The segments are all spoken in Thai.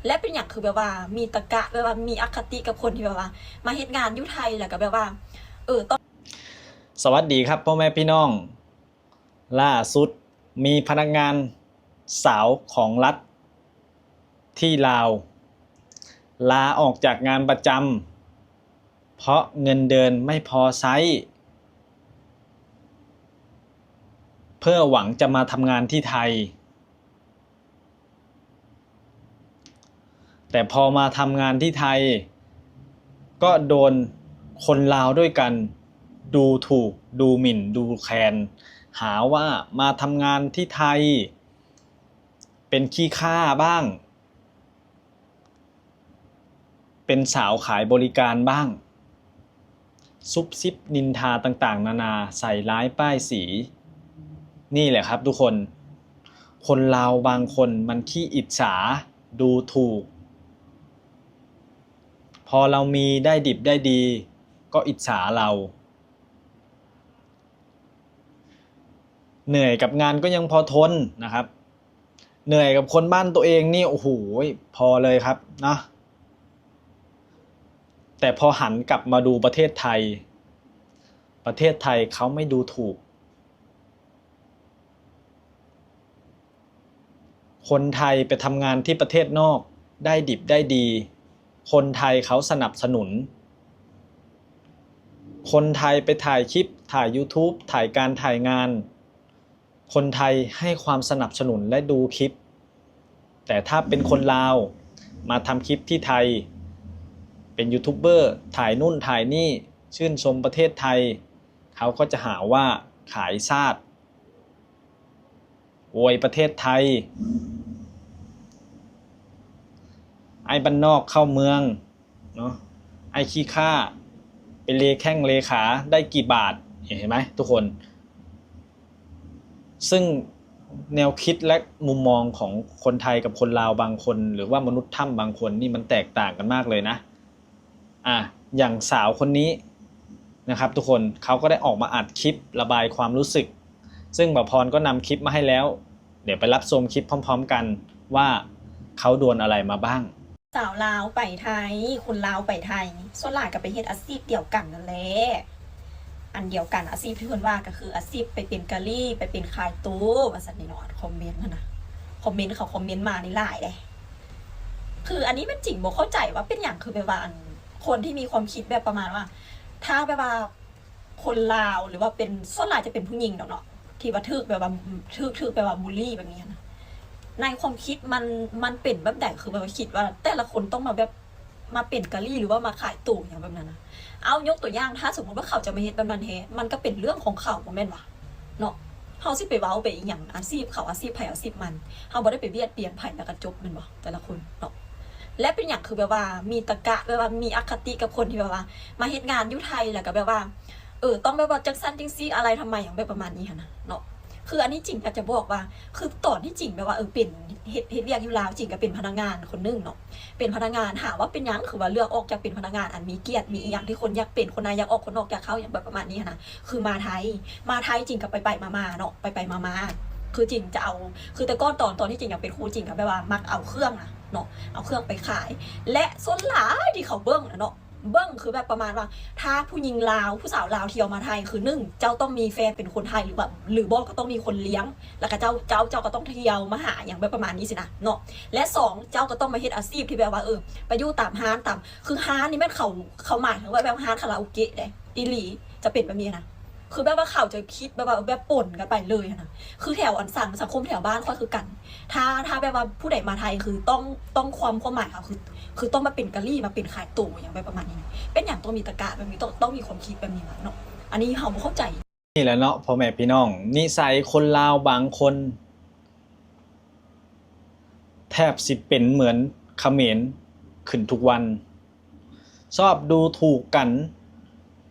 และเป็นอย่างคือแบบว่ามีตะกะแบบว่ามีอคติกับคนที่แบบว่ามาเฮ็ดงานอยู่ไทยแล้วก็แบบว่าต้องสวัสดีครับพ่อแม่พี่น้องล่าสุดมีพนักงานสาวของรัฐที่ลาวลาออกจากงานประจำเพราะเงินเดือนไม่พอใช้เพื่อหวังจะมาทำงานที่ไทยแต่พอมาทำงานที่ไทยก็โดนคนลาวด้วยกันดูถูกดูหมิ่นดูแคลนหาว่ามาทำงานที่ไทยเป็นขี้ข้าบ้างเป็นสาวขายบริการบ้างซุบซิบนินทาต่างๆนานาใส่ร้ายป้ายสีนี่แหละครับทุกคนคนลาวบางคนมันขี้อิจฉาดูถูกพอเรามีได้ดิบได้ดีก็อิจฉาเราเหนื่อยกับงานก็ยังพอทนนะครับเหนื่อยกับคนบ้านตัวเองนี่โอ้โหพอเลยครับนะแต่พอหันกลับมาดูประเทศไทยเขาไม่ดูถูกคนไทยไปทำงานที่ประเทศนอกได้ดิบได้ดีคนไทยเขาสนับสนุนคนไทยไปถ่ายคลิปถ่าย YouTube ถ่ายการถ่ายงานคนไทยให้ความสนับสนุนและดูคลิปแต่ถ้าเป็นคนลาวมาทำคลิปที่ไทยเป็นยูทูบเบอร์ถ่ายนู่นถ่ายนี่ชื่นชมประเทศไทยเขาก็จะหาว่าขายชาติโวยประเทศไทยไอ้บ้านนอกเข้าเมืองเนาะไอ้ขี้ข้าเป็นเลแข้งเลขาได้กี่บาทเห็นไหมทุกคนซึ่งแนวคิดและมุมมองของคนไทยกับคนลาวบางคนหรือว่ามนุษย์ถ้ำบางคนนี่มันแตกต่างกันมากเลยนะอย่างสาวคนนี้นะครับทุกคนเขาก็ได้ออกมาอัดคลิประบายความรู้สึกซึ่งบ่าวพรก็นำคลิปมาให้แล้วเดี๋ยวไปรับชมคลิปพร้อมๆกันว่าเขาโดนอะไรมาบ้างสาวลาวไปไทยคนลาวไปไทยส่วนหลายก็ไปเฮ็ดอาชีพเดียวกันนั่นแหละอันเดียวกันอาชีพที่เพิ่นว่าก็คืออาชีพไปเป็นกะลี่ไปเป็นขายตู้ว่าซั่นนี่เนาะคอมเมนต์นะคอมเมนต์เขาคอมเมนต์มานี่หลายเลยคืออันนี้มันจริงบ่เข้าใจว่าเป็นอย่างคือแบบว่าคนที่มีความคิดแบบประมาณว่าถ้าแบบว่าคนลาวหรือว่าเป็นส่วนหลายจะเป็นผู้หญิงเนาะที่ว่าทึกแบบว่าทึกแบบว่าบูลลี่แบบนี้นะในความคิดมันเป็นแบบไหนคือแบบว่าคิดว่าแต่ละคนต้องมาแบบมาเป็นกะลี่หรือว่ามาขายตู้อย่างแบบนั้นนะเอายกตัวอย่างถ้าสมมติว่าเขาจะมาเฮ็ดแบบนั้นเฮมันก็เป็นเรื่องของเขาบ่แม่นวะเนาะเฮาสิไปเว้าไปอีหยังอาชีพเขาอาชีพไผอาชีพมันเฮาบ่ได้ไปเบียดเบียนไผแล้วก็จบแม่นบ่แต่ละคนเนาะและเป็นอย่างคือแบบว่ามีตะกะแบบว่ามีอคติกับคนที่แบบว่ามาเฮ็ดงานอยู่ไทยแล้วก็แบบว่าต้องแบบว่าจังซั่นจังซี่อะไรทำไมอย่างแบบประมาณนี้หั่นนะเนาะคืออันนี้จริงก็จะบอกว่าคือตอนที่จริงแบบว่าเป็นเฮ็ดเวียกอยู่ลาวจริงก็เป็นพนักงานคนนึงเนาะเป็นพนักงานหาว่าเป็นหยังคือว่าเลือกออกจากเป็นพนักงานอันมีเกียรติมีอีหยังที่คนอยากเป็นคนนายอยากออกคนนอกอยากเข้าอย่างแบบประมาณนี้นะคือมาไทยจริงกับไปมาเนาะไปมาคือจริงจะเอาคือแต่ก่อนตอนที่จริงอยากเป็นครูจริงกับแบบว่ามักเอาเครื่องนะเนาะเอาเครื่องไปขาย และส่วนหลายที่เขาเบิ้งนะเนาะเบิ้งคือแบบประมาณว่าถ้าผู้หญิงลาวผู้สาวลาวเที่ยวมาไทยคือ1เจ้าต้องมีแฟนเป็นคนไทยหรือแบบหรือบ่ก็ต้องมีคนเลี้ยงแล้วก็เจ้าก็ต้องเที่ยวมาหาอย่างแบบประมาณนี้สินะเนาะและ2เจ้าก็ต้องมาเฮ็ดอาชีพที่แบบว่าไปอยู่ตามห้านตามคือห้านนี่แม่นเขาหมายถึงว่าแบบห้านคาราโอเกะเด้อีหลีจะเป็นแบบนี้นะคือแบบว่าเขาจะคิดแบบว่าแบบป่นกันไปเลยนะคือแถวอันสังคมแถวบ้านค่อยคือกันถ้าแบบว่าผู้ใดมาไทยคือต้องความหมายเขาคือต้องมาเป็นกะลี่มาเป็นขายตู่อย่างแบบประมาณนี้เป็นอย่างต้องมีตะกะแบบนี้ต้องมีความคิดแบบนี้เนาะอันนี้เขาไม่เข้าใจนี่แหละเนาะพ่อแม่พี่น้องนิสัยคนลาวบางคนแทบสิเป็นเหมือนเขมรขึ้นทุกวันชอบดูถูกกัน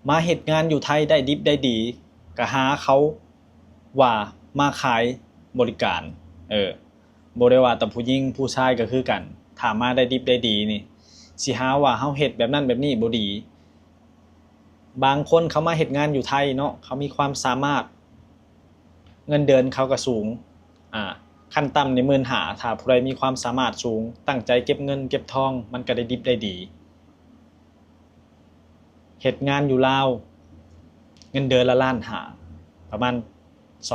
มาเหตุงานอยู่ไทยได้ดิบได้ดีก็หาเขาว่ามาขายบริการบ่ได้ว่าแต่ผู้หญิงผู้ชายก็คือกันถ้ามาได้ดิบได้ดีนี่สิหาว่าเฮาเฮ็ดแบบนั้นแบบนี้บ่ดีบางคนเขามาเฮ็ดงานอยู่ไทยเนาะเขามีความสามารถเงินเดือนเขาก็สูง ขั้นต่ำใน15,000ถ้าผู้ใดมีความสามารถสูงตั้งใจเก็บเงินเก็บทองมันก็ได้ดิบได้ดีเฮ็ดงานอยู่ลาวเงินเดือนละล้านห้าประมาณ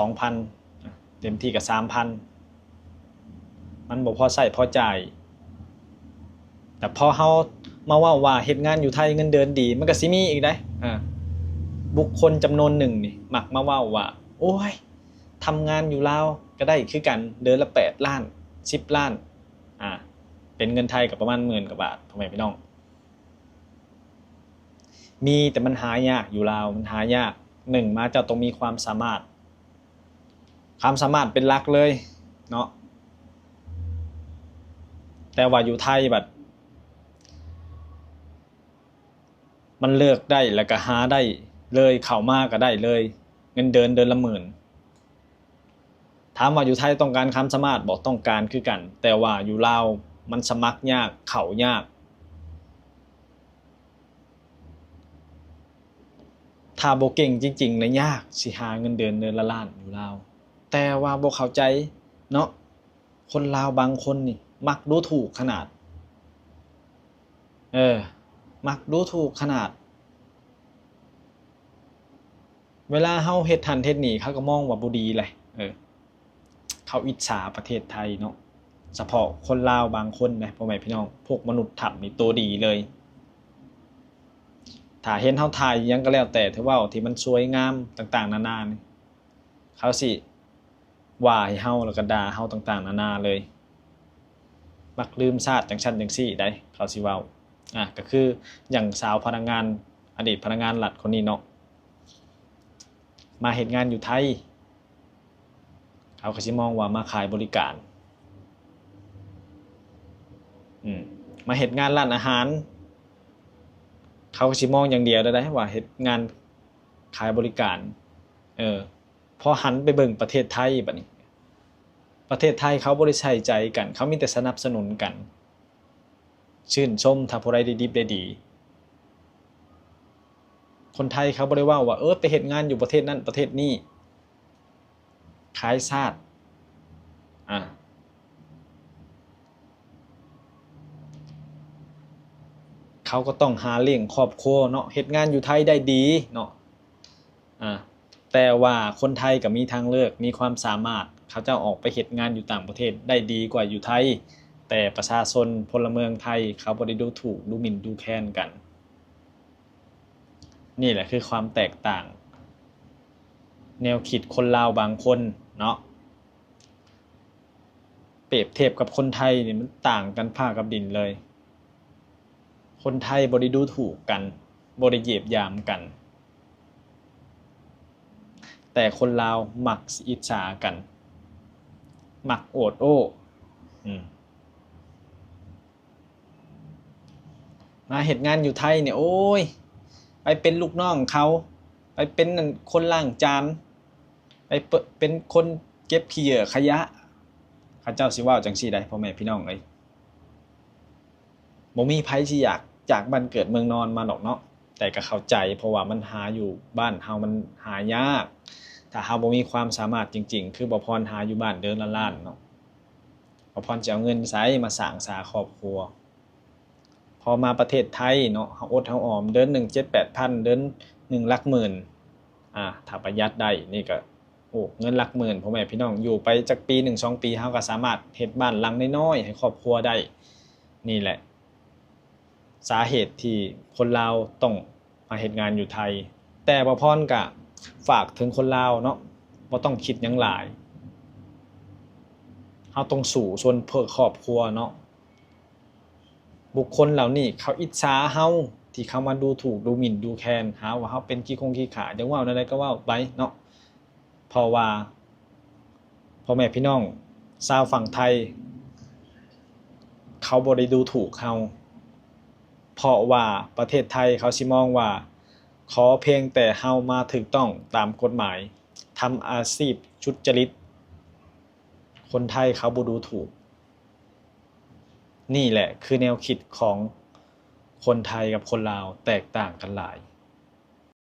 2,000 เต็มที่ก็ 3,000 มันบ่พอใช้พอจ่ายแต่พอเฮามาว่าเฮ็ดงานอยู่ไทยเงินเดือนดีมันก็สิมีอีกได้บุคคลจำนวนหนึ่งนี่มักมาว่าโอ้ยทำงานอยู่ลาวก็ได้คือกันเดือนละ8 ล้าน10 ล้านเป็นเงินไทยก็ประมาณ10,000 กว่าบาทพ่อแม่พี่น้องมีแต่มันหายากอยู่ลาวมันหายาก1มาเจ้าต้องมีความสามารถเป็นหลักเลยเนาะแต่ว่าอยู่ไทยบัดมันเลือกได้แล้วก็หาได้เลยเข้ามาก็ได้เลยเงินเดือนละ10,000ถามว่าอยู่ไทยต้องการความสามารถบ่ต้องการคือกันแต่ว่าอยู่ลาวมันสมัครยากเข้ายากถ้าบ่เก่งจริงๆเลยยากสิหาเงินเดือนละล้านอยู่ลาวแต่ว่าบ่เข้าใจเนาะคนลาวบางคนนี่มักดูถูกขนาดมักดูถูกขนาดเวลาเฮาเฮ็ดทันเฮ็ดนี่เขาก็มองว่าบ่ดีเลยเขาอิจฉาประเทศไทยเนาะเฉพาะคนลาวบางคนนะพ่อแม่พี่น้องพวกมนุษย์ถ้ำนี่ตัวดีเลยถ้าเห็นเฮาถ่ายหยังก็แล้วแต่ที่ว่าที่มันสวยงามต่างๆนานานี่เขาสิว่าให้เฮาแล้วก็ด่าเฮาต่างๆนานาเลยมักลืมชาติจังซั่นจังซี่ได้เขาสิเว้าก็คืออย่างสาวพนักงานอดีตพนักงานรัฐคนนี้เนาะมาเฮ็ดงานอยู่ไทยเขาก็สิมองว่ามาขายบริการมาเฮ็ดงานร้านอาหารเขาก็สิมองอย่างเดียวได้ว่าเฮ็ดงานขายบริการพอหันไปเบิ่งประเทศไทยบัดนี้ประเทศไทยเขาบ่ได้ใส่ใจกันเขามีแต่สนับสนุนกันชื่นชมถ้าผู้ใดได้ดิบได้ดีคนไทยเขาบ่ได้ว่าไปเฮ็ดงานอยู่ประเทศนั้นประเทศนี้ขายชาติเขาก็ต้องหาเลี้ยงครอบครัวเนาะเฮ็ดงานอยู่ไทยได้ดีเนาะแต่ว่าคนไทยก็มีทางเลือกมีความสามารถเขาจะออกไปเฮ็ดงานอยู่ต่างประเทศได้ดีกว่าอยู่ไทยแต่ประชาชนพลเมืองไทยเขาบ่ได้ดูถูกดูหมิ่นดูแคลนกันนี่แหละคือความแตกต่างแนวคิดคนลาวบางคนเนาะเปรียบเทียบกับคนไทยนี่มันต่างกันฟ้ากับดินเลยคนไทยบ่ได้ดูถูกกันบ่ได้เหยียดหยามกันแต่คนลาวมักอิจฉากันมักโอดโอ้มาเฮ็ดงานอยู่ไทยเนี่ยโอ้ยไปเป็นลูกน้องเขาไปเป็นคนล้างจานไปเป็นคนเก็บขี้เหยื่อขยะเขาเจ้าสิเว้าจังซี่ได้พ่อแม่พี่น้องเอ้ยบ่มีไผสิอยากจากบ้านเกิดเมืองนอนมาดอกเนาะแต่ก็เข้าใจเพราะว่ามันหาอยู่บ้านเฮามันหายากถ้าเฮาบ่มีความสามารถจริงๆคือบ่พรหาอยู่บ้านเดือนละล้านเนาะบ่พรจะเอาเงินไสมาสร้างสาครอบครัวพอมาประเทศไทยเนาะเฮาอดเฮาออมเดือนหนึ่ง 7-8,000 เดือน1หลักหมื่นถ้าประหยัดได้นี่ก็เงินหลักหมื่นพ่อแม่พี่น้องอยู่ไปจักปี1 2ปีเฮาก็สามารถเฮ็ดบ้านหลังน้อยๆให้ครอบครัวได้นี่แหละสาเหตุที่คนลาวต้องมาเฮ็ดงานอยู่ไทยแต่บ่พรก็ฝากถึงคนลาวเนาะบ่ต้องคิดหยังหลายเฮาต้องสู้ส่วนเพื่อครอบครัวเนาะบุคคลเหล่านี้เขาอิจฉาเฮาที่เขามาดูถูกดูหมิ่นดูแคลนหาว่าเฮาเป็นขี้ขาจังเว้านั่นใดก็เว้าไปเนาะเพราะว่าพ่อแม่พี่น้องชาวฝั่งไทยเขาบ่ได้ดูถูกเฮาเพราะว่าประเทศไทยเขาสิมองว่าขอเพียงแต่เฮามาถูกต้องตามกฎหมายทำอาชีพสุจริตคนไทยเขาบ่ดูถูกนี่แหละคือแนวคิดของคนไทยกับคนลาวแตกต่างกันหลาย